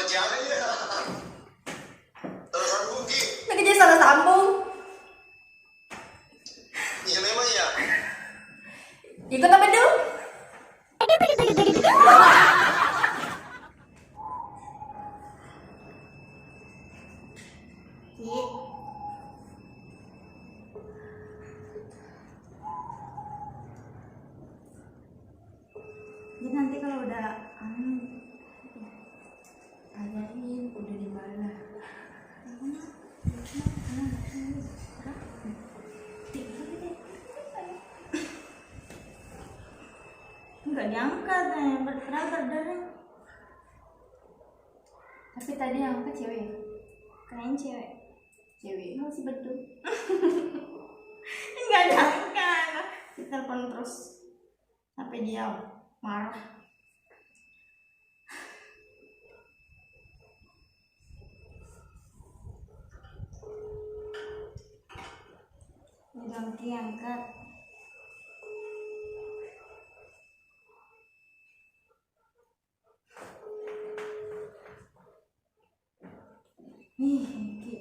jangan ya. Terus sambung Ki. Lagi jadi salah sambung. Iya memang ya. Ikut apa dulu? Ki. Jadi nanti kalau udah tanyain udah di mana. Enggak diangkat berdarah. Tapi tadi yang angkat cewek ya? Kayaknya cewek. Cewek masih betul. Enggak diangkat. Ditelepon terus sampai dia marah. Ganti angkat. Nih, Ki.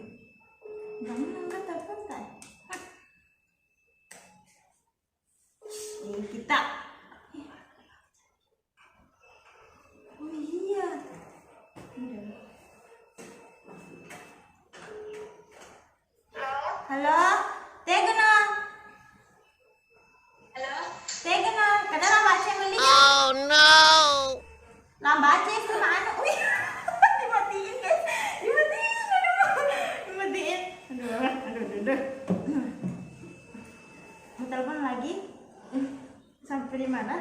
Jangan angkat telepon kan? Kita. Oh iya. Halo. Tegana. Halo. Tegana. Kadang baca beli. Oh no. Baca sama anu. Wih. Dimatiin guys. Dimatiin. Aduh. Mau telepon lagi? Sampai di mana?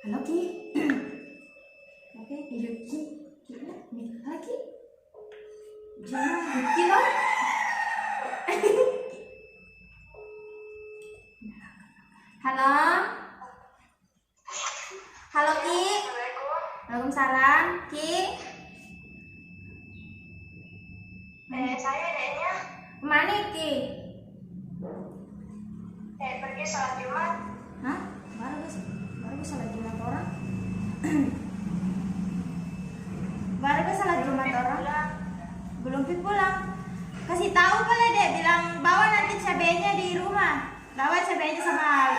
Halo Ki. Oke, Yuki. Nih lagi. Jangan Yuki loh. Halo. Halo Ki. Waalaikumsalam Ki. Saya adanya Kemana Ki? pergi sholat Jumat. Hah? Baru salah Jumat orang. Baru salah Jumat orang. Belum pulang. Kasih tahu boleh deh, bilang bawa nanti cabenya di rumah. Bawa cabenya sama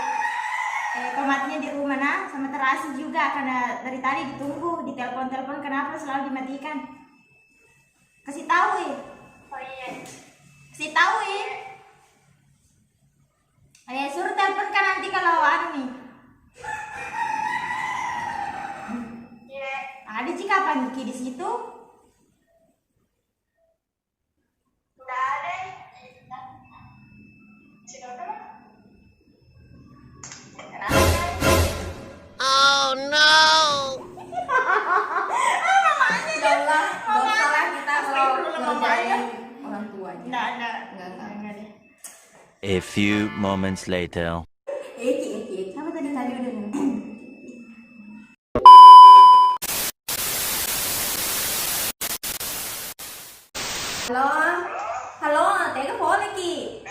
tomatnya di rumah nah, sama terasi juga karena dari tadi ditunggu, ditelepon kenapa selalu dimatikan. Kasih tahu ya. Oh iya. Kasih tahu ya. Ayo suruh telepon kan nanti kalau anu nih. Iya. Ada jika Paniki di situ. Nggak ada. Siapa? Oh no. Ya Allah, dosa lah kita kalau ngerjain orang tuanya. Nggak ada. Enggak deh. A few moments later. Iki. Apa tadi udah nih? Halo, tega boleh Ki.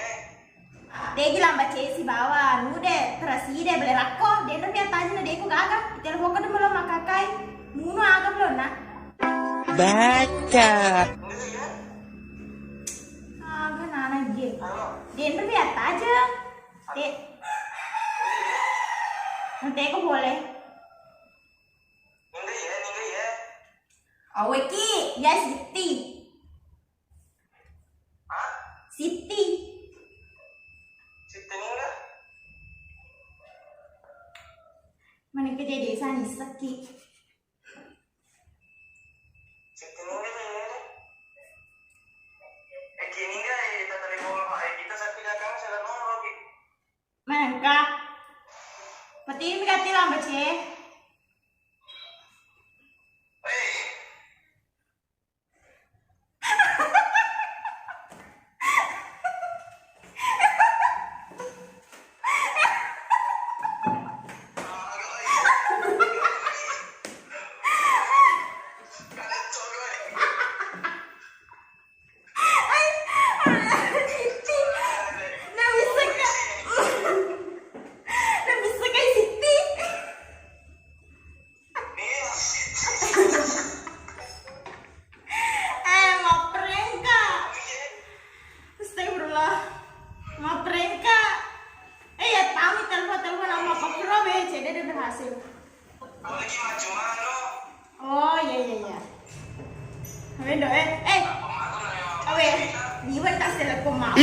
Degi lambat si bawa, nude terasi deh beli rakko, dia biar taji na deku gaga, telepon kan belum makakai, munu agak belum na. Baca. Agak nana dia biar taja, dia, nanti aku boleh. Enggak ya. Awe Ki, ya Siti. Siti. Siti enggak. Mana kerja desa nih Seki. Siti enggak ya. Kini enggak ya kita tadi bola kita sapi dagang sudah nongol Ki. Mana kak? Pati ini ganti lambat sih. berhasil. Boleh gimana cuma lo? Oh iya. Awe do Pemaku na yung awe, di ba ta sila kumawa?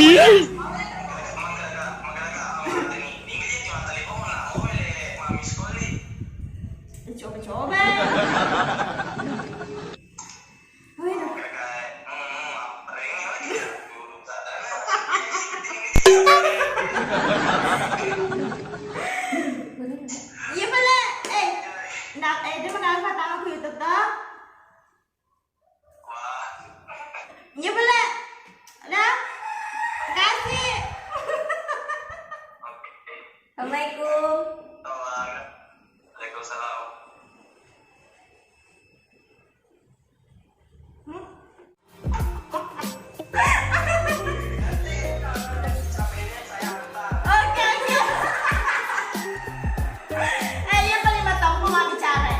Magaga ang mga hindi ganyan yung talipong mo na ako mami skoli. Coba. Awe do. Magaga paling lagi dulu sana. Iya pala. Di magkakatama ko YouTube to? Wah, Iya pala. Ada? Kasih. Assalamualaikum. tawag. Waalaikumsalam. Oke. Iya pala matang ko mga bicara.